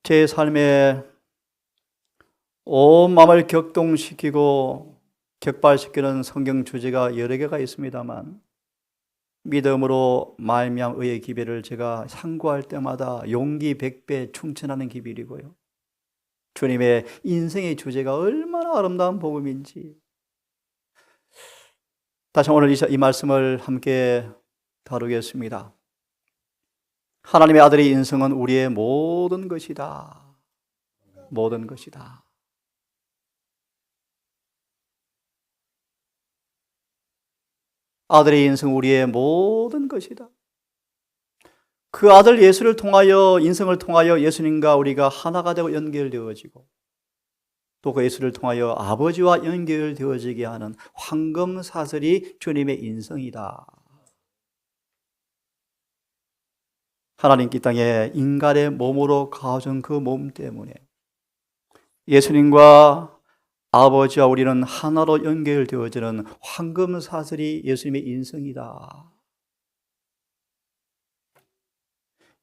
제 삶에 온 마음을 격동시키고 격발시키는 성경 주제가 여러 개가 있습니다만, 믿음으로 말미암아 의의 기별을 제가 상고할 때마다 용기 100배 충천하는 기별이고요, 주님의 인생의 주제가 얼마나 아름다운 복음인지 다시 오늘 이 말씀을 함께 다루겠습니다. 하나님의 아들의 인생은 우리의 모든 것이다. 모든 것이다. 아들의 인생 우리의 모든 것이다. 그 아들 예수를 통하여, 인생을 통하여 예수님과 우리가 하나가 되고 연결되어지고, 또 그 예수를 통하여 아버지와 연결되어지게 하는 황금사슬이 주님의 인생이다. 하나님께 이 땅에 인간의 몸으로 가져온 그 몸 때문에 예수님과 아버지와 우리는 하나로 연결되어지는 황금사슬이 예수님의 인생이다.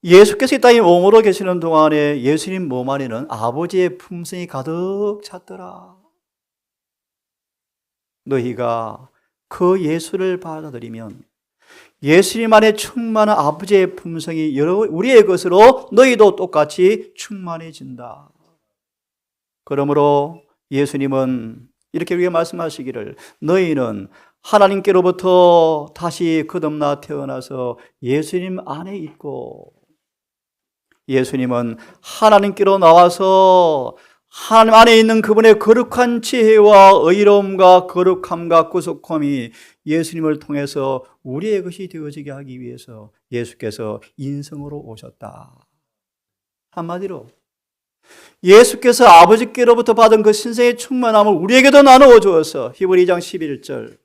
예수께서 이 땅에 몸으로 계시는 동안에 예수님 몸 안에는 아버지의 품성이 가득 찼더라. 너희가 그 예수를 받아들이면 예수님 안에 충만한 아버지의 품성이 우리의 것으로 너희도 똑같이 충만해진다. 그러므로 예수님은 이렇게 우리에게 말씀하시기를, 너희는 하나님께로부터 다시 거듭나 태어나서 예수님 안에 있고, 예수님은 하나님께로 나와서 하나님 안에 있는 그분의 거룩한 지혜와 의로움과 거룩함과 구속함이 예수님을 통해서 우리의 것이 되어지게 하기 위해서 예수께서 인성으로 오셨다. 한마디로 예수께서 아버지께로부터 받은 그 신성의 충만함을 우리에게도 나누어 주어서 히브리 2장 11절,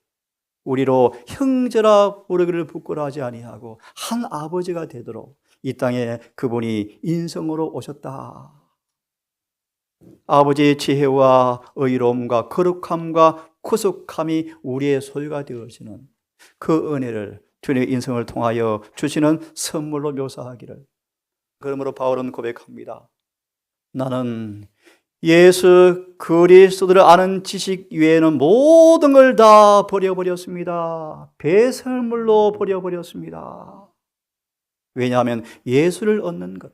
우리로 형제라 부르기를 부끄러워하지 아니하고 한 아버지가 되도록 이 땅에 그분이 인성으로 오셨다. 아버지의 지혜와 의로움과 거룩함과 구속함이 우리의 소유가 되어지는 그 은혜를 주님의 인성을 통하여 주시는 선물로 묘사하기를. 그러므로 바울은 고백합니다. 나는 예수 그리스도를 아는 지식 외에는 모든 걸 다 버려버렸습니다. 배설물로 버려버렸습니다. 왜냐하면 예수를 얻는 것.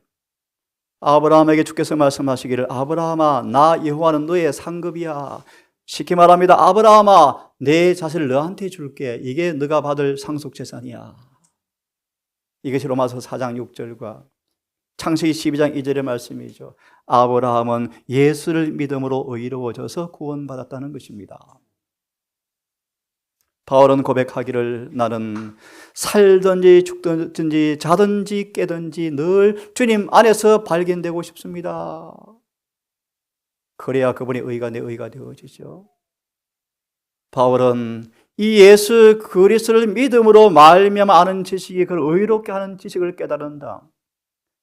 아브라함에게 주께서 말씀하시기를, 아브라함아, 나 여호와는 너의 상급이야. 쉽게 말합니다. 아브라함아, 내 자신을 너한테 줄게. 이게 너가 받을 상속재산이야. 이것이 로마서 4장 6절과 창세기 12장 2절의 말씀이죠. 아브라함은 예수를 믿음으로 의로워져서 구원받았다는 것입니다. 바울은 고백하기를, 나는 살든지 죽든지 자든지 깨든지 늘 주님 안에서 발견되고 싶습니다. 그래야 그분의 의가 내 의가 되어지죠. 바울은 이 예수 그리스도를 믿음으로 말미암아 아는 지식이 그를 의롭게 하는 지식을 깨달은다.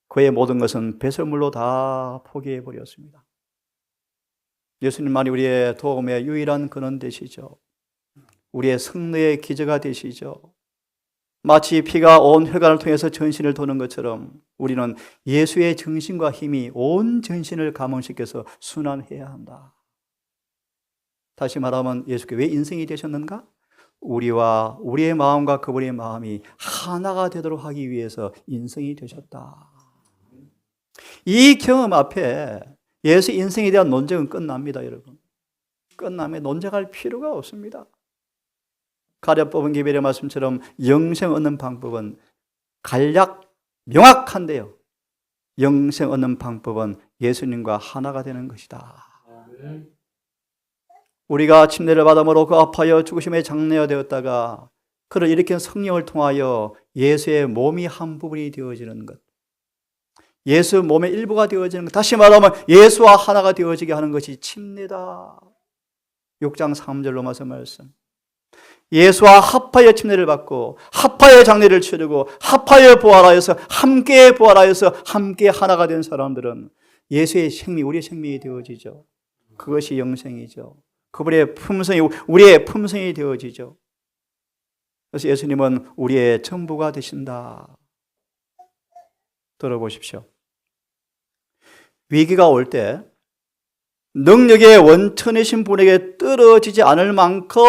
그의 모든 것은 배설물로 다 포기해 버렸습니다. 예수님만이 우리의 도움의 유일한 근원 되시죠. 우리의 승리의 기저가 되시죠. 마치 피가 온 혈관을 통해서 전신을 도는 것처럼 우리는 예수의 정신과 힘이 온 전신을 감흥시켜서 순환해야 한다. 다시 말하면 예수께 왜 인생이 되셨는가? 우리와 우리의 마음과 그분의 마음이 하나가 되도록 하기 위해서 인생이 되셨다. 이 경험 앞에 예수 인생에 대한 논쟁은 끝납니다, 여러분. 끝나면 논쟁할 필요가 없습니다. 가려뽑은 기별의 말씀처럼 영생 얻는 방법은 간략 명확한데요, 영생 얻는 방법은 예수님과 하나가 되는 것이다. 우리가 침례를 받음으로 그 아파여 죽으심의 장례가 되었다가 그를 일으킨 성령을 통하여 예수의 몸이 한 부분이 되어지는 것, 예수 몸의 일부가 되어지는 것, 다시 말하면 예수와 하나가 되어지게 하는 것이 침례다. 6장 3절 로마서 말씀. 예수와 합하여 침례를 받고 합하여 장례를 치르고 합하여 부활하여서 함께 부활하여서 함께 하나가 된 사람들은 예수의 생명, 우리의 생명이 되어지죠. 그것이 영생이죠. 그분의 품성이 우리의 품성이 되어지죠. 그래서 예수님은 우리의 전부가 되신다. 들어보십시오. 위기가 올 때 능력의 원천이신 분에게 떨어지지 않을 만큼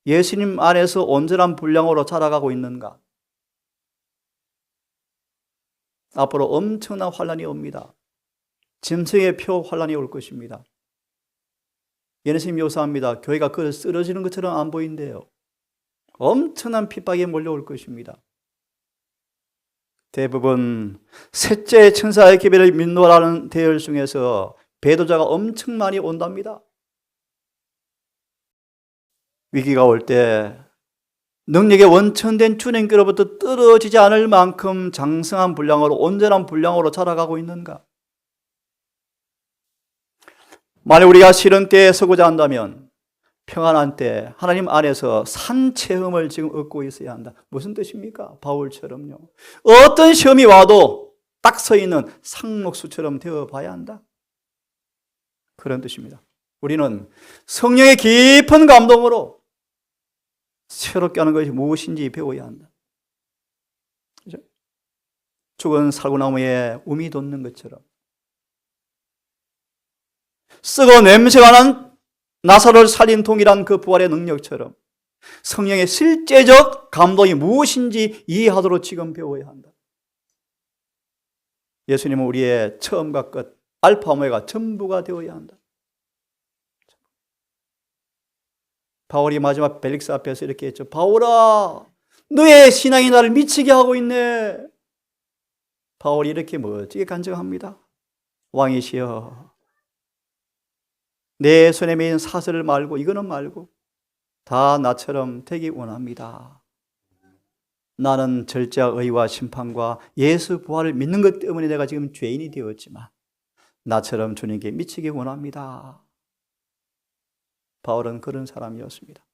예수님 안에서 온전한 분량으로 자라가고 있는가? 앞으로 엄청난 환란이 옵니다. 짐승의 표 환란이 올 것입니다. 예수님 묘사합니다. 교회가 그걸 쓰러지는 것처럼 안 보인대요. 엄청난 핍박이 몰려올 것입니다. 대부분 셋째 천사의 기별을 믿노라는 대열 중에서 배도자가 엄청 많이 온답니다. 위기가 올 때 능력의 원천된 주님께로부터 떨어지지 않을 만큼 장성한 분량으로, 온전한 분량으로 자라가고 있는가? 만약 우리가 시련 때에 서고자 한다면 평안한 때 하나님 안에서 산 체험을 지금 얻고 있어야 한다. 무슨 뜻입니까? 바울처럼요. 어떤 시험이 와도 딱 서 있는 상록수처럼 되어 봐야 한다. 그런 뜻입니다. 우리는 성령의 깊은 감동으로 새롭게 하는 것이 무엇인지 배워야 한다. 그죠? 죽은 살구나무에 um이 돋는 것처럼, 썩어 냄새가 난 나사로를 살린 동일한 그 부활의 능력처럼 성령의 실제적 감동이 무엇인지 이해하도록 지금 배워야 한다. 예수님은 우리의 처음과 끝, 알파 오메가 전부가 되어야 한다. 바울이 마지막 벨릭스 앞에서 이렇게 했죠. 바울아, 너의 신앙이 나를 미치게 하고 있네. 바울이 이렇게 멋지게 간증합니다. 왕이시여, 내 손에 매인 사슬을 말고, 이거는 말고 다 나처럼 되기 원합니다. 나는 절제와 의와 심판과 예수 부활을 믿는 것 때문에 내가 지금 죄인이 되었지만 나처럼 주님께 미치기 원합니다. 바울은 그런 사람이었습니다.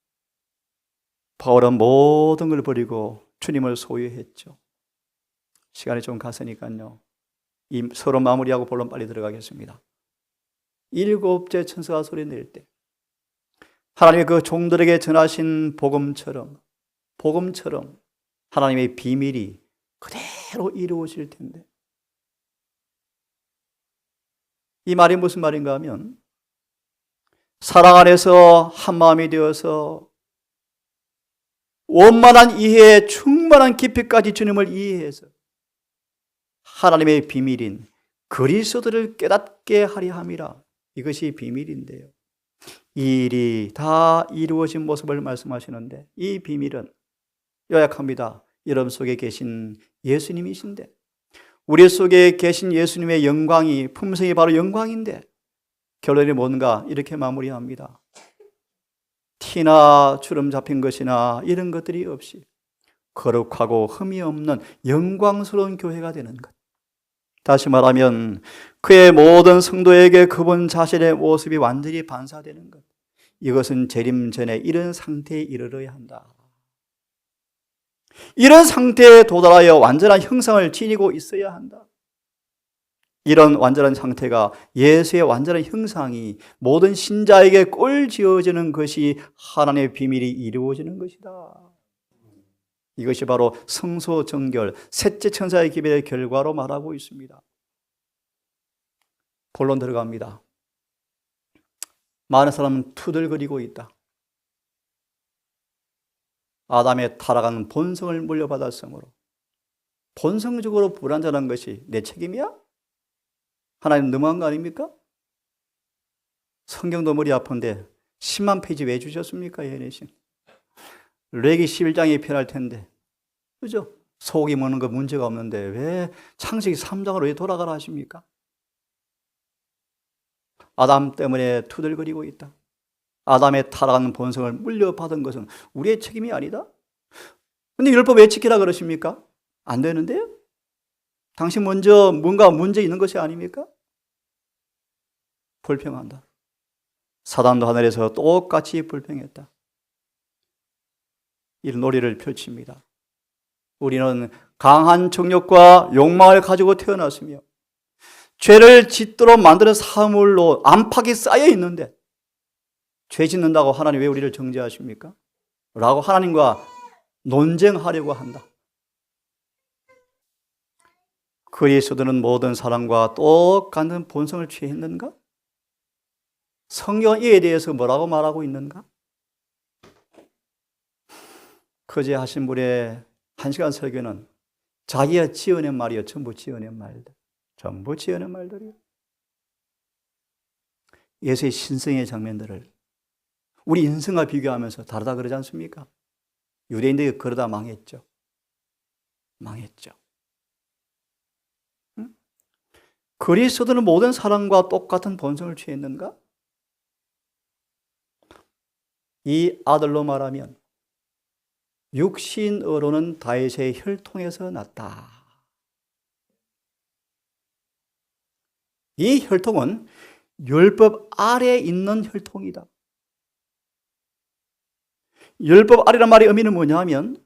바울은 모든 걸 버리고 주님을 소유했죠. 시간이 좀 갔으니까요, 이 서로 마무리하고 본론 빨리 들어가겠습니다. 일곱째 천사가 소리 낼 때 하나님의 그 종들에게 전하신 복음처럼 하나님의 비밀이 그대로 이루어질 텐데, 이 말이 무슨 말인가 하면 사랑 안에서 한마음이 되어서 원만한 이해에 충만한 깊이까지 주님을 이해해서 하나님의 비밀인 그리스도를 깨닫게 하려 함이라. 이것이 비밀인데요, 이 일이 다 이루어진 모습을 말씀하시는데, 이 비밀은 요약합니다. 여러분 속에 계신 예수님이신데, 우리 속에 계신 예수님의 영광이, 품성이 바로 영광인데 결론이 뭔가 이렇게 마무리합니다. 티나 주름 잡힌 것이나 이런 것들이 없이 거룩하고 흠이 없는 영광스러운 교회가 되는 것. 다시 말하면 그의 모든 성도에게 그분 자신의 모습이 완전히 반사되는 것. 이것은 재림 전에 이런 상태에 이르러야 한다. 이런 상태에 도달하여 완전한 형상을 지니고 있어야 한다. 이런 완전한 상태가, 예수의 완전한 형상이 모든 신자에게 꼴지어지는 것이 하나님의 비밀이 이루어지는 것이다. 이것이 바로 성소정결, 셋째 천사의 기별의 결과로 말하고 있습니다. 본론 들어갑니다. 많은 사람은 투덜거리고 있다. 아담의 타락한 본성을 물려받았으므로 본성적으로 불완전한 것이 내 책임이야? 하나님 너무한 거 아닙니까? 성경도 머리 아픈데 10만 페이지 왜 주셨습니까? 예내신 레기 11장이 편할 텐데, 그죠? 소고기 먹는 거 문제가 없는데 왜 창세기 3장으로 왜 돌아가라 하십니까? 아담 때문에 투덜거리고 있다. 아담의 타락한 본성을 물려받은 것은 우리의 책임이 아니다? 근데 율법 왜 지키라 그러십니까? 안 되는데요? 당신 먼저 뭔가 문제 있는 것이 아닙니까? 불평한다. 사단도 하늘에서 똑같이 불평했다. 이런 논리를 펼칩니다. 우리는 강한 정욕과 욕망을 가지고 태어났으며 죄를 짓도록 만드는 사물로 안팎이 쌓여 있는데 죄 짓는다고 하나님 왜 우리를 정죄하십니까? 라고 하나님과 논쟁하려고 한다. 그리스도는 모든 사람과 똑같은 본성을 취했는가? 성경은 이에 대해서 뭐라고 말하고 있는가? 그제 하신 분의 1시간 설교는 자기가 지어낸 말이요, 전부 지어낸 말들. 전부 지어낸 말들이요. 예수의 신성의 장면들을 우리 인생과 비교하면서 다르다 그러지 않습니까? 유대인들이 그러다 망했죠. 망했죠. 응? 그리스도는 모든 사람과 똑같은 본성을 취했는가? 이 아들로 말하면 육신으로는 다윗의 혈통에서 났다. 이 혈통은 율법 아래에 있는 혈통이다. 율법 아래란 말의 의미는 뭐냐면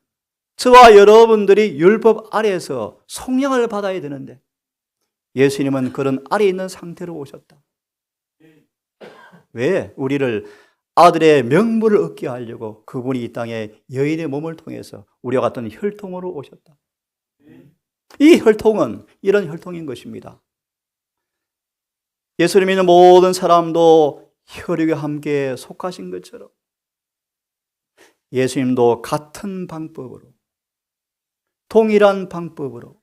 저와 여러분들이 율법 아래에서 속량을 받아야 되는데 예수님은 그런 아래에 있는 상태로 오셨다. 왜? 우리를 아들의 명분을 얻게 하려고 그분이 이 땅에 여인의 몸을 통해서 우리와 같은 혈통으로 오셨다. 이 혈통은 이런 혈통인 것입니다. 예수를 믿는 모든 사람도 혈육에 함께 속하신 것처럼 예수님도 같은 방법으로 동일한 방법으로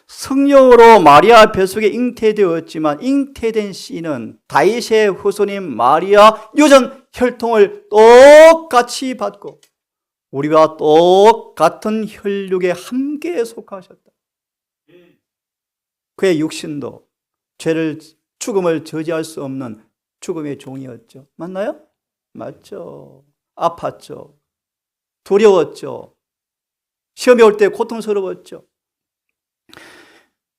성령으로 마리아 뱃속에 잉태되었지만 잉태된 씨는 다윗의 후손인 마리아 유전 혈통을 똑같이 받고 우리와 똑같은 혈육에 함께 속하셨다. 그의 육신도 죽음을 저지할 수 없는 죽음의 종이었죠. 맞나요? 맞죠. 아팠죠. 두려웠죠. 시험이 올 때 고통스러웠죠.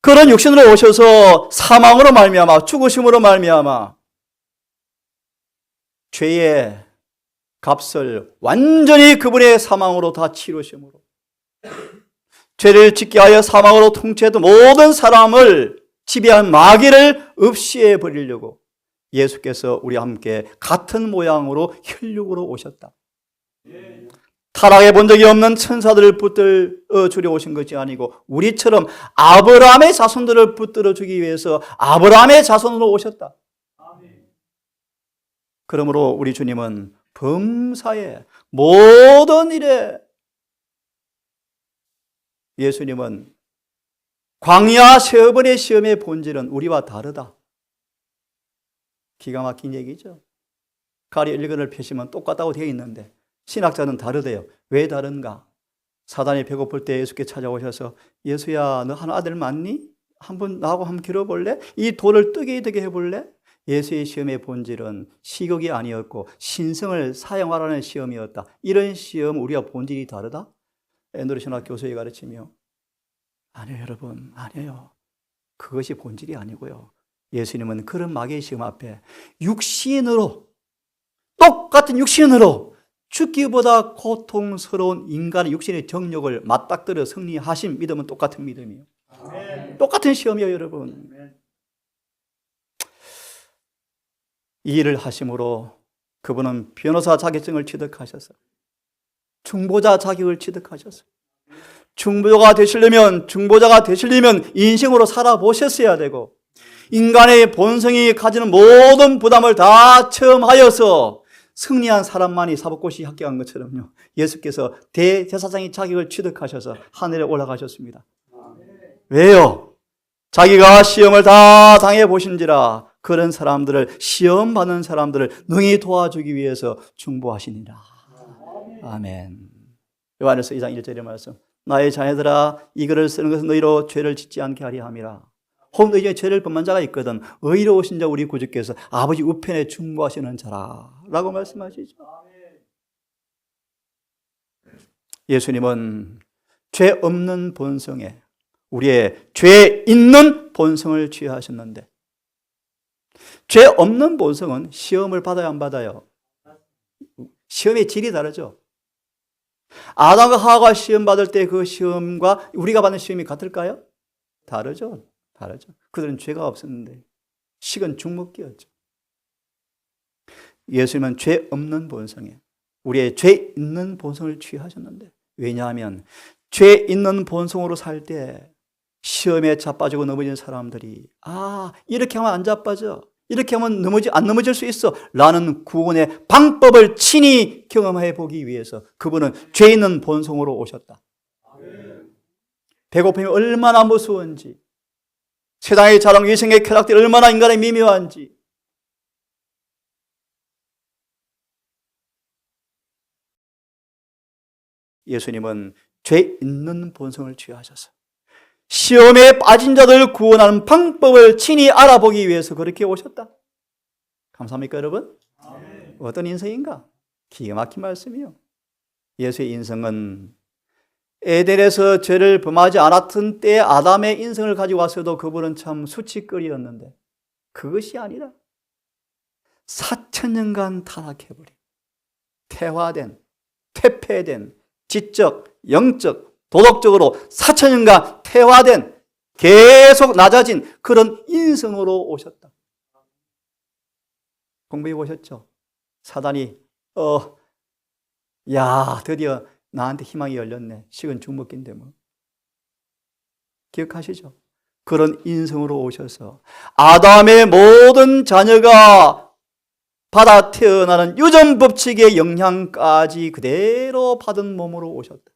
그런 육신으로 오셔서 사망으로 말미암아 죽으심으로 말미암아 죄의 값을 완전히 그분의 사망으로 다 치르심으로 죄를 짓게 하여 사망으로 통치했던 모든 사람을 지배한 마귀를 없이해 버리려고 예수께서 우리와 함께 같은 모양으로 혈육으로 오셨다. 타락해 본 적이 없는 천사들을 붙들어 주려 오신 것이 아니고 우리처럼 아브라함의 자손들을 붙들어 주기 위해서 아브라함의 자손으로 오셨다. 그러므로 우리 주님은 범사에 모든 일에 예수님은 광야 세 번의 시험의 본질은 우리와 다르다. 기가 막힌 얘기죠. 가리 일근을 펴시면 똑같다고 되어 있는데 신학자는 다르대요. 왜 다른가? 사단이 배고플 때 예수께 찾아오셔서 예수야 너 한 아들 맞니? 한번 나하고 한번 길어볼래? 이 돌을 뜨게 해볼래? 예수의 시험의 본질은 시극이 아니었고 신성을 사용하라는 시험이었다. 이런 시험 우리와 본질이 다르다? 앤드루신학 교수의 가르치며 아니에요 여러분 아니에요. 그것이 본질이 아니고요. 예수님은 그런 마귀의 시험 앞에 육신으로 똑같은 육신으로 죽기보다 고통스러운 인간의 육신의 정욕을 맞닥뜨려 승리하신 믿음은 똑같은 믿음이에요. 아멘. 똑같은 시험이에요 여러분. 아멘. 이 일을 하심으로 그분은 변호사 자격증을 취득하셨어요. 중보자 자격을 취득하셨어요. 중보자가 되시려면 인생으로 살아보셨어야 되고 인간의 본성이 가지는 모든 부담을 다 체험하여서 승리한 사람만이 사법고시 합격한 것처럼요. 예수께서 대제사장의 자격을 취득하셔서 하늘에 올라가셨습니다. 왜요? 자기가 시험을 다 당해보신지라 그런 사람들을 시험 받는 사람들을 능히 도와주기 위해서 중보하시니라. 아멘. 요한일서 2장 1절의 말씀. 나의 자녀들아 이 글을 쓰는 것은 너희로 죄를 짓지 않게 하리 함이라. 혹 너희 중에 죄를 범한 자가 있거든 의로우신 자 우리 구주께서 아버지 우편에 중보하시는 자라 라고 말씀하시죠. 예수님은 죄 없는 본성에 우리의 죄 있는 본성을 취하셨는데 죄 없는 본성은 시험을 받아야 안 받아요? 시험의 질이 다르죠. 아담과 하와가 시험 받을 때 그 시험과 우리가 받는 시험이 같을까요? 다르죠. 다르죠. 그들은 죄가 없었는데 식은 죽먹기였죠. 예수님은 죄 없는 본성에 우리의 죄 있는 본성을 취하셨는데 왜냐하면 죄 있는 본성으로 살 때 시험에 자빠지고 넘어진 사람들이 이렇게 하면 안 자빠져, 이렇게 하면 안 넘어질 수 있어 라는 구원의 방법을 친히 경험해 보기 위해서 그분은 죄 있는 본성으로 오셨다. 배고픔이 얼마나 무서운지, 세상의 자랑, 위생의 쾌락들이 얼마나 인간의 미묘한지, 예수님은 죄 있는 본성을 취하셔서 시험에 빠진 자들을 구원하는 방법을 친히 알아보기 위해서 그렇게 오셨다. 감사합니까, 여러분? 어떤 인생인가? 기가 막힌 말씀이요. 예수의 인생은 에덴에서 죄를 범하지 않았던 때 아담의 인생을 가지고 왔어도 그분은 참 수치거리였는데 그것이 아니라 4,000년간 타락해버린, 퇴화된, 퇴폐된, 지적, 영적, 도덕적으로 4,000년간 퇴화된, 계속 낮아진 그런 인성으로 오셨다. 공부해 보셨죠? 사단이 드디어 나한테 희망이 열렸네. 식은 죽 먹긴데 뭐. 기억하시죠? 그런 인성으로 오셔서 아담의 모든 자녀가 받아 태어나는 유전법칙의 영향까지 그대로 받은 몸으로 오셨다.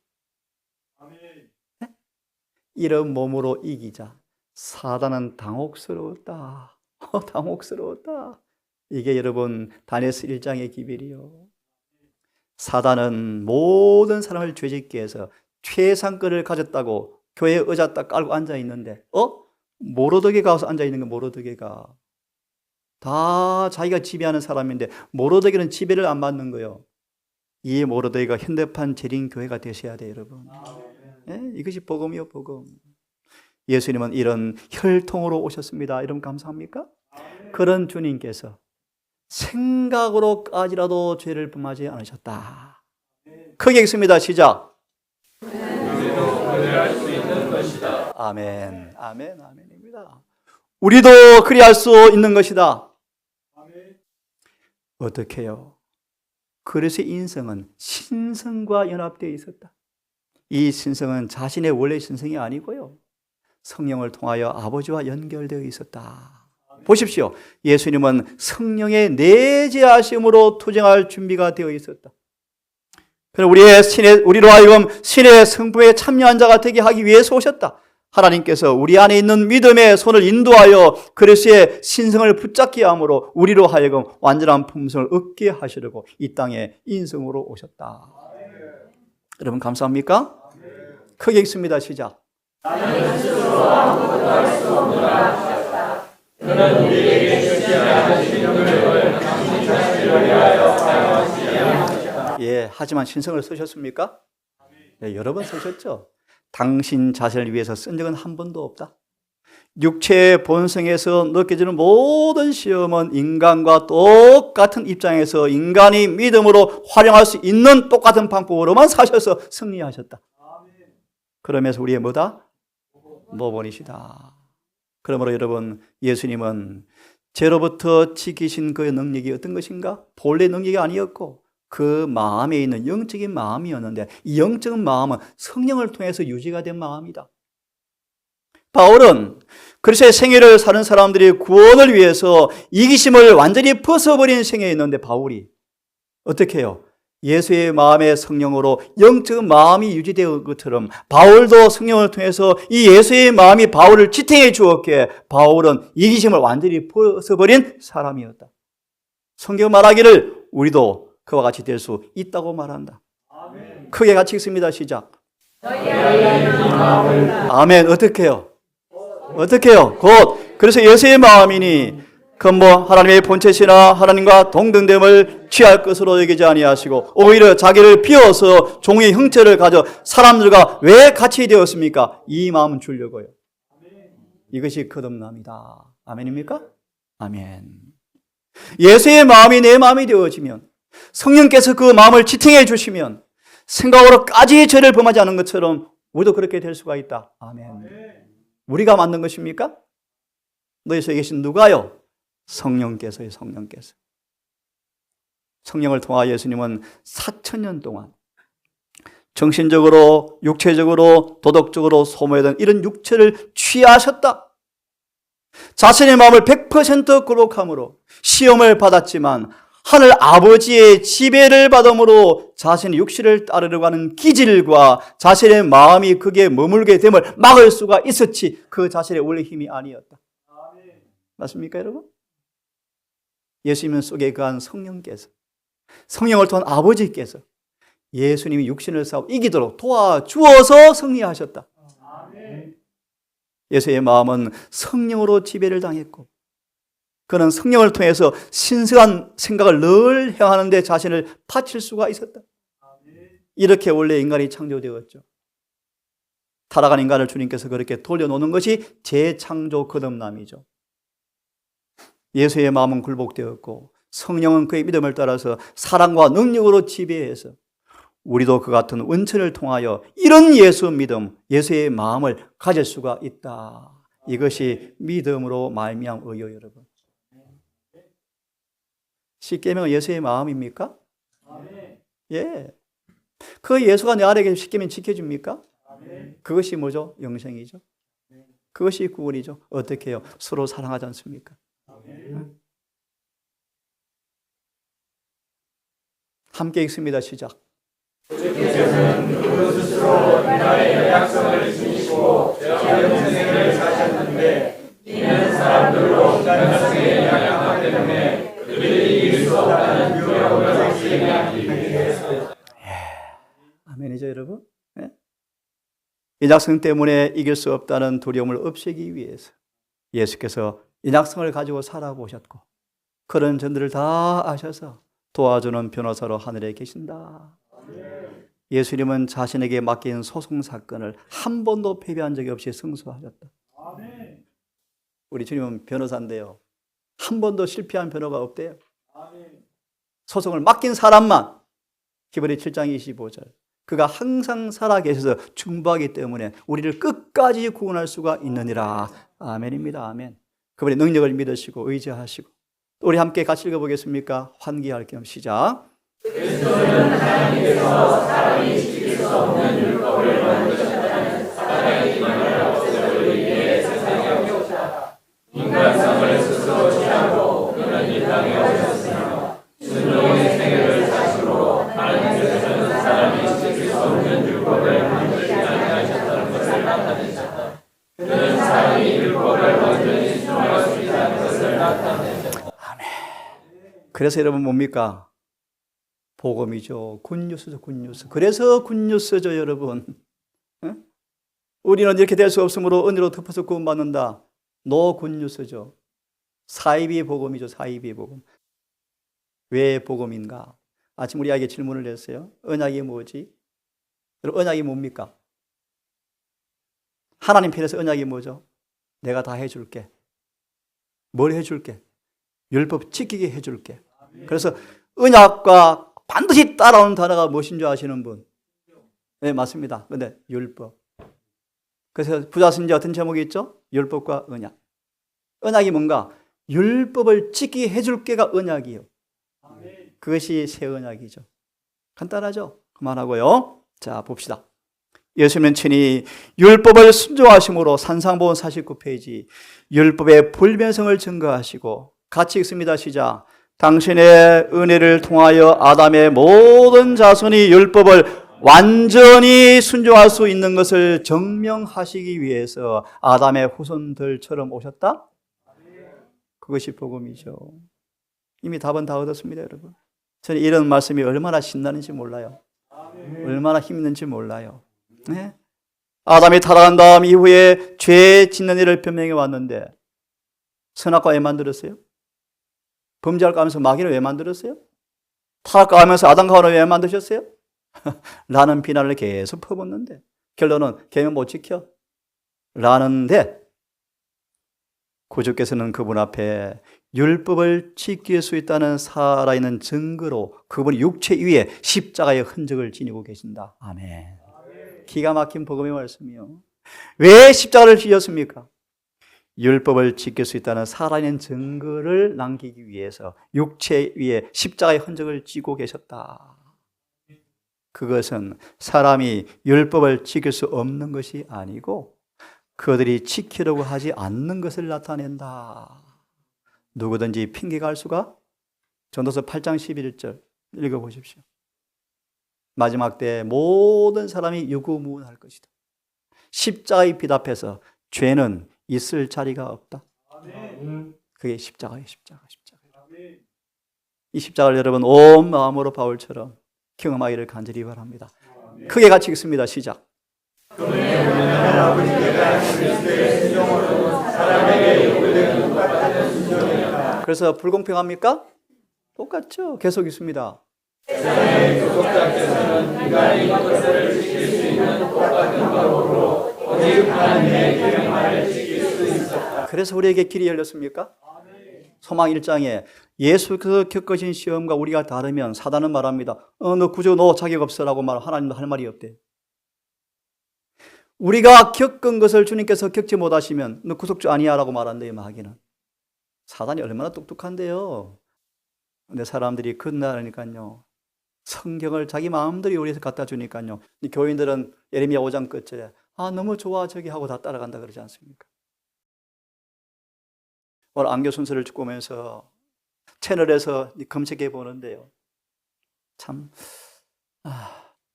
네? 이런 몸으로 이기자 사단은 당혹스러웠다. 당혹스러웠다. 이게 여러분 다니엘서 1장의 기별이요. 사단은 모든 사람을 죄짓게 해서 최상권을 가졌다고 교회 의자 딱 깔고 앉아 있는데 모로드게 가서 앉아 있는 거, 모로드게가 다 자기가 지배하는 사람인데 모로드게는 지배를 안 받는 거예요. 이 모로드게가 현대판 재림교회가 되셔야 돼요, 여러분. 네? 이것이 복음이요, 복음. 예수님은 이런 혈통으로 오셨습니다. 여러분 감사합니까? 그런 주님께서 생각으로까지라도 죄를 범하지 않으셨다. 크게 읽습니다. 시작. 아멘, 아멘, 아멘입니다. 우리도 그리할 수 있는 것이다. 어떻게 해요? 그래서 인성은 신성과 연합되어 있었다. 이 신성은 자신의 원래 신성이 아니고요, 성령을 통하여 아버지와 연결되어 있었다. 보십시오. 예수님은 성령의 내재하심으로 투쟁할 준비가 되어 있었다. 우리로 하여금 신의 성품에 참여한 자가 되게 하기 위해서 오셨다. 하나님께서 우리 안에 있는 믿음의 손을 인도하여 그리스도의 신성을 붙잡게 함으로 우리로 하여금 완전한 품성을 얻게 하시려고 이 땅에 인성으로 오셨다. 여러분 감사합니까? 크게 읽습니다. 시작. 나는 스스로 아무것도 할 수 없노라. 그는 우리에게 주시하는 신성을 당신 자신을 위하여 사용하시리라. 예, 하지만 신성을 쓰셨습니까? 네, 여러 번 쓰셨죠. 당신 자신을 위해서 쓴 적은 한 번도 없다. 육체의 본성에서 느껴지는 모든 시험은 인간과 똑같은 입장에서 인간이 믿음으로 활용할 수 있는 똑같은 방법으로만 사셔서 승리하셨다. 그러면서 우리의 뭐다? 모본이시다. 그러므로 여러분, 예수님은 죄로부터 지키신 그의 능력이 어떤 것인가? 본래 능력이 아니었고 그 마음에 있는 영적인 마음이었는데 이 영적인 마음은 성령을 통해서 유지가 된 마음이다. 바울은 그리스도의 생애를 사는 사람들이 구원을 위해서 이기심을 완전히 벗어버린 생애였는데 바울이 어떻게 해요? 예수의 마음의 성령으로 영적 마음이 유지되는 것처럼 바울도 성령을 통해서 이 예수의 마음이 바울을 지탱해 주었기에 바울은 이기심을 완전히 벗어버린 사람이었다. 성경 말하기를 우리도 그와 같이 될 수 있다고 말한다. 아멘. 크게 같이 읽습니다. 시작. 아멘. 어떻게 해요? 어떻게 해요? 곧 그래서 예수의 마음이니 하나님의 본체시나 하나님과 동등됨을 취할 것으로 여기지 아니하시고 오히려 자기를 비워서 종의 형체를 가져 사람들과 왜 같이 되었습니까? 이 마음은 주려고요. 이것이 거듭남이다. 아멘입니까? 아멘. 예수의 마음이 내 마음이 되어지면 성령께서 그 마음을 지탱해 주시면 생각으로까지 죄를 범하지 않은 것처럼 우리도 그렇게 될 수가 있다. 아멘. 우리가 만든 것입니까? 너희 속에 계신 누가요? 성령께서요. 성령께서. 성령을 통하여 예수님은 4,000년 동안 정신적으로, 육체적으로, 도덕적으로 소모되던 이런 육체를 취하셨다. 자신의 마음을 100% 거룩함으로 시험을 받았지만 하늘 아버지의 지배를 받음으로 자신의 육신을 따르려고 하는 기질과 자신의 마음이 거기에 머물게 됨을 막을 수가 있었지 그 자신의 원래 힘이 아니었다. 맞습니까, 여러분? 예수님 속에 거한 성령께서, 성령을 통한 아버지께서 예수님이 육신을 싸워 이기도록 도와주어서 승리하셨다. 예수의 마음은 성령으로 지배를 당했고 그는 성령을 통해서 신성한 생각을 늘 행하는 데 자신을 바칠 수가 있었다. 이렇게 원래 인간이 창조되었죠. 타락한 인간을 주님께서 그렇게 돌려놓는 것이 재창조 거듭남이죠. 예수의 마음은 굴복되었고 성령은 그의 믿음을 따라서 사랑과 능력으로 지배해서 우리도 그 같은 원천을 통하여 이런 예수 믿음, 예수의 마음을 가질 수가 있다. 이것이 믿음으로 말미암은 의요, 여러분. 십계명은 예수의 마음입니까? 예. 그 예수가 내 안에 계신 십계명 지켜줍니까? 그것이 뭐죠? 영생이죠. 그것이 구원이죠. 어떻게 해요? 서로 사랑하지 않습니까? 함께 읽습니다. 시작. 주께서는 그분 스스로 인하여 약속을 지키시고 영생을 사셨는데 이는 사람들로 인간성에 약한 때문에 그를 이길 수 없다는 두려움을 없애게 하기 위해서. 아멘이죠, 여러분? 네? 인약성 때문에 이길 수 없다는 두려움을 없애기 위해서 예수께서 인약성을 가지고 살아보셨고 그런 전들을 다 아셔서 도와주는 변호사로 하늘에 계신다. 예수님은 자신에게 맡긴 소송 사건을 한 번도 패배한 적이 없이 승소하셨다. 우리 주님은 변호사인데요, 한 번도 실패한 변호가 없대요. 소송을 맡긴 사람만, 히브리 7장 25절, 그가 항상 살아계셔서 중보하기 때문에 우리를 끝까지 구원할 수가 있느니라. 아멘입니다. 아멘. 그분의 능력을 믿으시고 의지하시고, 우리 함께 같이 읽어보겠습니까? 환기할 겸 시작. 그리스도는 하나님께서 사람이 지킬 수 없는 율법을 만드셨다는 사랑의 기능을 없애버리기 위해 세상에 오셨다. 인간성을 스스로 취하고 그는 이 땅에 오셨으며 순종의 생애를 자식으로 하나님께서는 사람이 지킬 수 없는 율법을 만들지 아니하셨다는 것을 나타내셨다. 그는 사람이 율법을 완전히 순종할 수 있다는 것을 나타내셨다. 아멘. 그래서 여러분 뭡니까? 복음이죠. 굿뉴스죠, 굿뉴스. 그래서 굿뉴스죠, 여러분. 우리는 이렇게 될 수 없으므로 은혜로 덮어서 구원받는다. 노 굿뉴스죠. 사이비 복음이죠, 사이비 복음. 왜 복음인가? 아침 우리 아이에게 질문을 했어요. 언약이 뭐지? 여러분, 언약이 뭡니까? 하나님 편에서 언약이 뭐죠? 내가 다 해줄게. 뭘 해줄게? 율법 지키게 해줄게. 그래서 언약과 반드시 따라오는 단어가 무엇인 줄 아시는 분? 네, 맞습니다. 그런데 율법. 그래서 부자신자 어떤 제목이 있죠? 율법과 언약. 언약이 뭔가? 율법을 지키게 해줄 게가 언약이에요. 그것이 새 언약이죠. 간단하죠? 그만하고요. 자, 봅시다. 예수님은 친히 율법을 순종하심으로 산상보음 49페이지 율법의 불변성을 증거하시고 같이 읽습니다. 시작. 당신의 은혜를 통하여 아담의 모든 자손이 율법을 완전히 순종할 수 있는 것을 증명하시기 위해서 아담의 후손들처럼 오셨다? 그것이 복음이죠. 이미 답은 다 얻었습니다, 여러분. 저는 이런 말씀이 얼마나 신나는지 몰라요. 얼마나 힘 있는지 몰라요. 네? 아담이 타락한 다음 이후에 죄 짓는 일을 변명해 왔는데 선악과 왜 만들었어요? 범죄할까 하면서 마귀를 왜 만들었어요? 타락과 하면서 아담과 하와를 왜 만드셨어요? 라는 비난을 계속 퍼붓는데 결론은 계명 못 지켜? 라는데 구주께서는 그분 앞에 율법을 지킬 수 있다는 살아있는 증거로 그분이 육체 위에 십자가의 흔적을 지니고 계신다. 아멘. 기가 막힌 복음의 말씀이요. 왜 십자가를 지셨습니까? 율법을 지킬 수 있다는 살아있는 증거를 남기기 위해서 육체 위에 십자가의 흔적을 지고 계셨다. 그것은 사람이 율법을 지킬 수 없는 것이 아니고 그들이 지키려고 하지 않는 것을 나타낸다. 누구든지 핑계가 할 수가 전도서 8장 11절 읽어보십시오. 마지막 때 모든 사람이 유구무원할 것이다. 십자가의 빛 앞에서 죄는 있을 자리가 없다. 그게 십자가예요. 십자가. 이 십자가를 여러분 온 마음으로 바울처럼 경험하기를 간절히 바랍니다. 크게 같이 읽습니다. 시작. 그래서 불공평합니까? 똑같죠. 계속 있습니다. 세상의 교섭자께서는 인간이 것을 지킬 수 있는 똑같은 방법으로 오직 하나님의 계명만을 지킬 수 있었다. 그래서 우리에게 길이 열렸습니까? 소망 1장에 예수께서 겪으신 시험과 우리가 다르면 사단은 말합니다. 너 구조 너 자격 없어라고 말 하나님도 할 말이 없대. 우리가 겪은 것을 주님께서 겪지 못하시면 너 구속주 아니야라고 말한대요. 마귀는. 사단이 얼마나 똑똑한데요. 근데 사람들이 끝나니까요. 성경을 자기 마음대로 요리해서 갖다 주니까요. 교인들은 예레미야 5장 끝에 너무 좋아 저기 하고 다 따라간다 그러지 않습니까? 오늘 안교 순서를 듣고 오면서 채널에서 검색해 보는데요. 참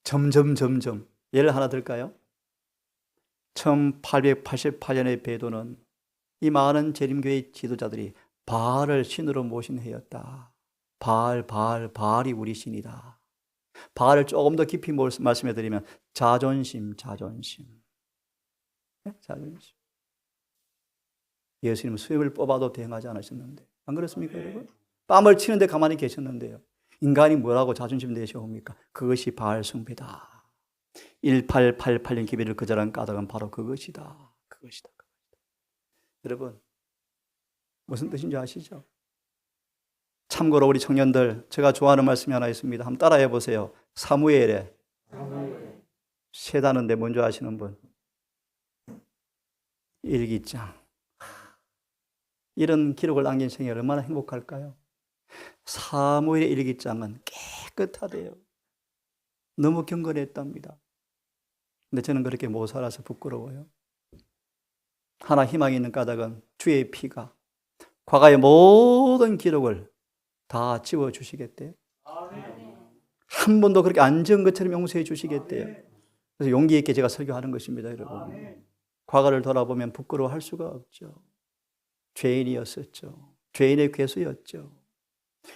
점점 예를 하나 들까요? 1888년의 배도는 이 많은 재림교회 지도자들이 바알을 신으로 모신 해였다. 바알이 우리 신이다. 바알을 조금 더 깊이 말씀해 드리면 자존심. 네? 자존심. 예수님은 수염을 뽑아도 대응하지 않으셨는데 안 그렇습니까 여러분? 뺨을 치는데 가만히 계셨는데요. 인간이 뭐라고 자존심 내세웁니까? 그것이 바알 숭배다. 1888년 기별을 거절한 까닭은 바로 그것이다. 여러분 무슨 뜻인지 아시죠? 참고로 우리 청년들 제가 좋아하는 말씀이 하나 있습니다. 한번 따라해 보세요. 사무엘에 세다는데 뭔지 아시는 분? 일기장. 이런 기록을 남긴 생이 얼마나 행복할까요? 사무엘의 일기장은 깨끗하대요. 너무 경건했답니다. 근데 저는 그렇게 못 살아서 부끄러워요. 하나 희망이 있는 까닭은 주의 피가 과거의 모든 기록을 다 지워주시겠대요. 한 번도 그렇게 안 지은 것처럼 용서해 주시겠대요. 그래서 용기 있게 제가 설교하는 것입니다, 여러분. 과거를 돌아보면 부끄러워할 수가 없죠. 죄인이었었죠. 죄인의 괴수였죠.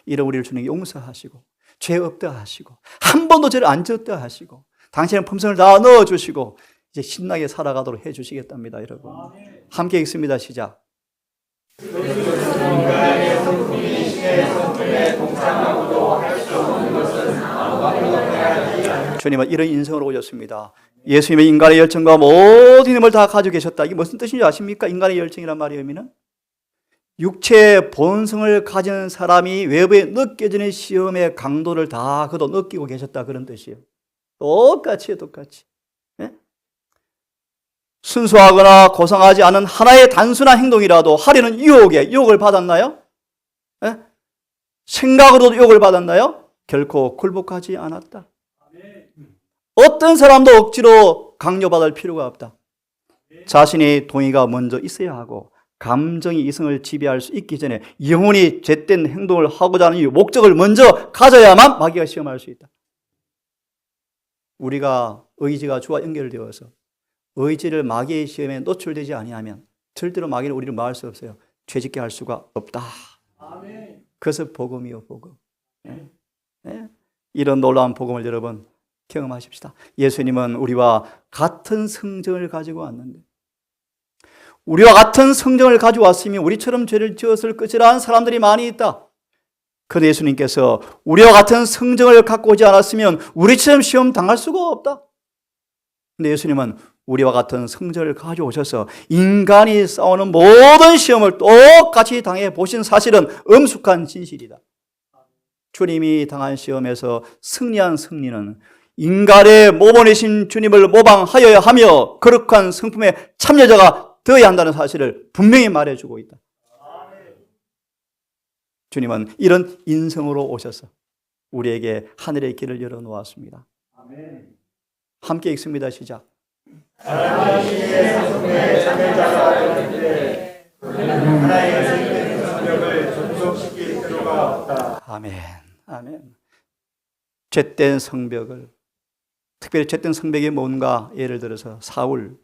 이런 우리를 주님 용서하시고 죄 없다 하시고 한 번도 죄를 안 지었다 하시고 당신의 품성을 다 넣어주시고 이제 신나게 살아가도록 해주시겠답니다, 여러분. 함께 읽습니다. 시작. 인간의 성품이 신의 성품에 동참하고도 할 수 없는 것은 아무것도 해야지 않는. 주님은 이런 인성으로 오셨습니다. 예수님의 인간의 열정과 모든 힘을 다 가지고 계셨다. 이게 무슨 뜻인지 아십니까? 인간의 열정이란 말의 의미는 육체의 본성을 가진 사람이 외부에 느껴지는 시험의 강도를 다 그도 느끼고 계셨다, 그런 뜻이에요. 똑같이. 네? 순수하거나 고상하지 않은 하나의 단순한 행동이라도 하려는 유혹을 받았나요? 네? 생각으로도 유혹을 받았나요? 결코 굴복하지 않았다. 어떤 사람도 억지로 강요받을 필요가 없다. 자신의 동의가 먼저 있어야 하고 감정이 이성을 지배할 수 있기 전에 영혼이 죄된 행동을 하고자 하는 이유, 목적을 먼저 가져야만 마귀가 시험할 수 있다. 우리가 의지가 주와 연결되어서 의지를 마귀의 시험에 노출되지 아니하면 절대로 마귀는 우리를 막을 수 없어요. 죄짓게 할 수가 없다. 그래서 복음이요, 복음. 네? 이런 놀라운 복음을 여러분 경험하십시다. 예수님은 우리와 같은 성정을 가지고 왔는데 우리와 같은 성정을 가지고 왔으면 우리처럼 죄를 지었을 것이라는 사람들이 많이 있다. 그런데 예수님께서 우리와 같은 성정을 갖고 오지 않았으면 우리처럼 시험 당할 수가 없다. 그런데 예수님은 우리와 같은 성정을 가지고 오셔서 인간이 싸우는 모든 시험을 똑같이 당해 보신 사실은 엄숙한 진실이다. 주님이 당한 시험에서 승리한 승리는 인간의 모범이신 주님을 모방하여야 하며 거룩한 성품의 참여자가 되어야 한다는 사실을 분명히 말해주고 있다. 주님은 이런 인성으로 오셔서 우리에게 하늘의 길을 열어놓았습니다. 함께 읽습니다. 시작. 하나님의 성품의 참여자가 되었는데 그는 하나의 생명 성격을 존속시킬 필요가 없다. 아멘. 아멘. 죄된 성벽을, 특별히 죄된 성벽이 뭔가, 예를 들어서 사울,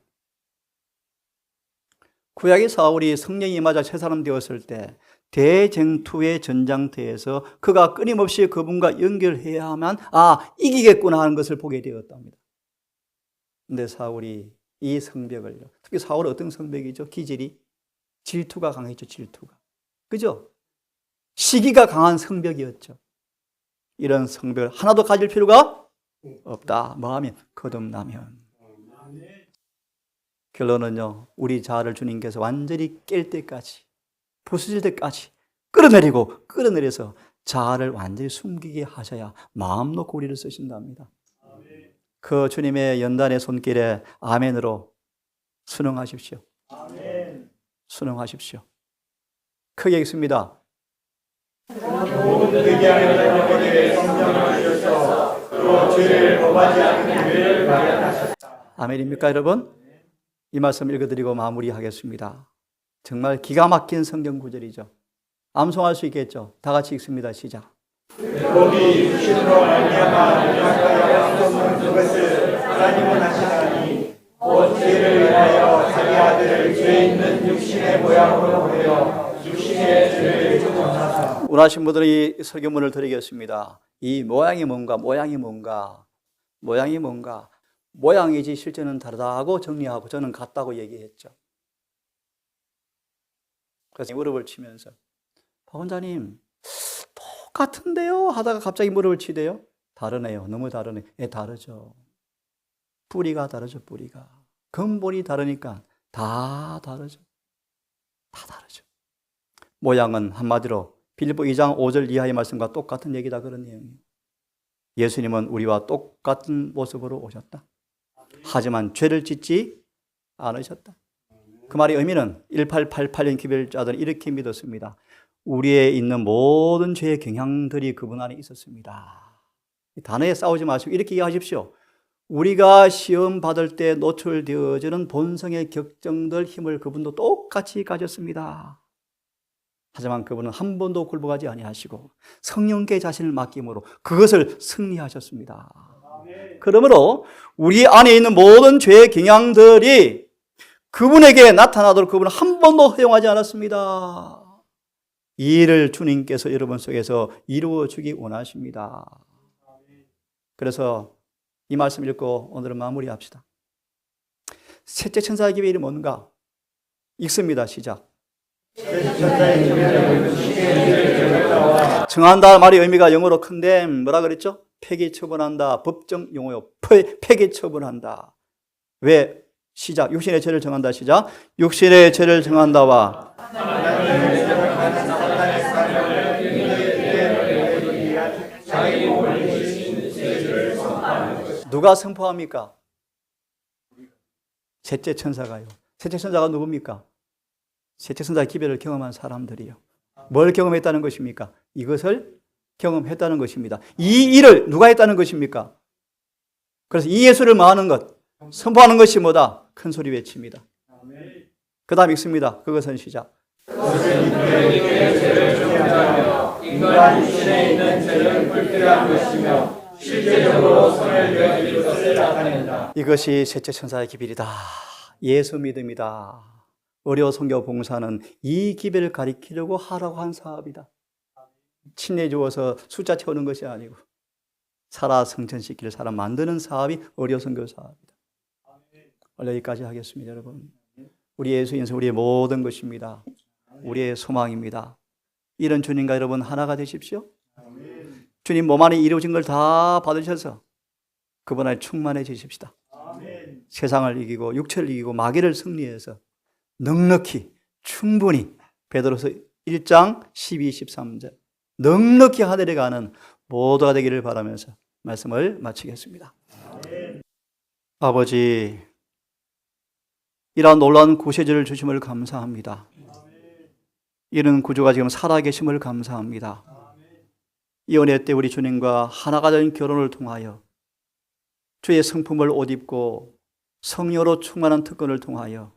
구약의 사울이 성령이 임하자 새 사람 되었을 때 대쟁투의 전장터에서 그가 끊임없이 그분과 연결해야만 이기겠구나 하는 것을 보게 되었답니다. 근데 사울이 이 성벽을요, 특히 사울은 어떤 성벽이죠? 기질이 질투가 강했죠. 질투가, 그죠? 시기가 강한 성벽이었죠. 이런 성벽을 하나도 가질 필요가 없다. 뭐하면? 거듭나면. 결론은요, 우리 자아를 주님께서 완전히 깰 때까지, 부서질 때까지 끌어내려서 자아를 완전히 숨기게 하셔야 마음 놓고 우리를 쓰신답니다. 그 주님의 연단의 손길에 아멘으로 순응하십시오. 순응하십시오. 크게 읽습니다. 모든 의견을 너희에게 성령을 주셔서 또 죄를 범하지 않는 길을 마련하셨다. 아멘입니까, 여러분? 이 말씀 읽어드리고 마무리하겠습니다. 정말 기가 막힌 성경 구절이죠. 암송할 수 있겠죠? 다 같이 읽습니다. 시작. 율법이 육신으로 말미암아 명확하여 쏟는 그것을 하나님은 하시나니 곧 죄를 위하여 자기 아들을 죄 있는 육신의 모양으로 보여 육신의 죄를 조정하사. 원하신 분들이 설교문을 드리겠습니다. 이 모양이 뭔가, 모양이지 실제는 다르다고 정리하고 저는 같다고 얘기했죠. 그래서 무릎을 치면서 박원자님 똑같은데요 하다가 갑자기 무릎을 치대요. 다르네요. 너무 다르네. 다르죠. 뿌리가 다르죠. 뿌리가. 근본이 다르니까 다 다르죠. 다 다르죠. 모양은 한마디로 빌립보 2장 5절 이하의 말씀과 똑같은 얘기다, 그런 내용이에요. 예수님은 우리와 똑같은 모습으로 오셨다. 하지만 죄를 짓지 않으셨다. 그 말의 의미는 1888년 기별자들은 이렇게 믿었습니다. 우리에 있는 모든 죄의 경향들이 그분 안에 있었습니다. 단어에 싸우지 마시고 이렇게 이해하십시오. 우리가 시험 받을 때 노출되어지는 본성의 격정들, 힘을 그분도 똑같이 가졌습니다. 하지만 그분은 한 번도 굴복하지 아니하시고 성령께 자신을 맡김으로 그것을 승리하셨습니다. 그러므로 우리 안에 있는 모든 죄의 경향들이 그분에게 나타나도록 그분은 한 번도 허용하지 않았습니다. 이 일을 주님께서 여러분 속에서 이루어 주기 원하십니다. 그래서 이 말씀 읽고 오늘은 마무리합시다. 셋째 천사의 기별이 뭔가? 읽습니다. 시작. 정한다 말의 의미가 영어로 condemn, 뭐라 그랬죠? 폐기 처분한다. 법정 용어요. 폐기 처분한다. 왜? 시작. 육신의 죄를 정한다. 시작. 육신의 죄를 정한다와 누가 선포합니까? 셋째 천사가요. 셋째 천사가 누굽니까? 셋째 천사의 기별을 경험한 사람들이요. 뭘 경험했다는 것입니까? 이것을 경험했다는 것입니다. 이 일을 누가 했다는 것입니까? 그래서 이 예수를 말하는 것, 선포하는 것이 뭐다? 큰 소리 외칩니다. 그 다음 읽습니다. 그것은 시작. 인간 육신에 있는 죄는 불필요한 것이며 실제적으로 소멸되어질 것을 나타낸다. 이것이 셋째 천사의 기별이다. 예수 믿음이다. 의료 선교 봉사는 이 기별을 가리키려고 하라고 한 사업이다. 침례 주어서 숫자 채우는 것이 아니고 살아 성천시킬 사람 만드는 사업이 의료 선교 사업이다. 원래 여기까지 하겠습니다, 여러분. 우리 예수 인생 우리의 모든 것입니다. 우리의 소망입니다. 이런 주님과 여러분 하나가 되십시오. 주님 몸 안에 이루어진 걸 다 받으셔서 그분 안에 충만해지십시다. 세상을 이기고 육체를 이기고 마귀를 승리해서 넉넉히 충분히 베드로서 1장 12, 13절 넉넉히 하늘에 가는 모두가 되기를 바라면서 말씀을 마치겠습니다. 아버지, 이러한 놀라운 구세주를 주심을 감사합니다. 이런 구주가 지금 살아계심을 감사합니다. 이 은혜 때 우리 주님과 하나가 된 결혼을 통하여 주의 성품을 옷 입고 성령으로 충만한 특권을 통하여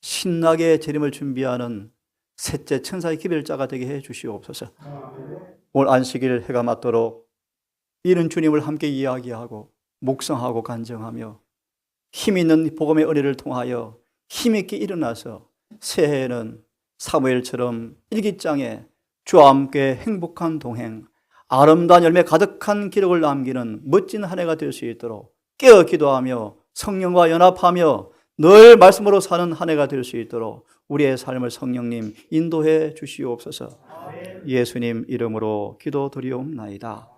신나게 재림을 준비하는 셋째 천사의 기별자가 되게 해 주시옵소서. 오늘 안식일 해가 맞도록 이른 주님을 함께 이야기하고 묵상하고 간증하며 힘 있는 복음의 은혜를 통하여 힘있게 일어나서 새해에는 사무엘처럼 일기장에 주와 함께 행복한 동행, 아름다운 열매 가득한 기록을 남기는 멋진 한 해가 될 수 있도록 깨어 기도하며 성령과 연합하며 늘 말씀으로 사는 한 해가 될 수 있도록 우리의 삶을 성령님 인도해 주시옵소서. 예수님 이름으로 기도드리옵나이다.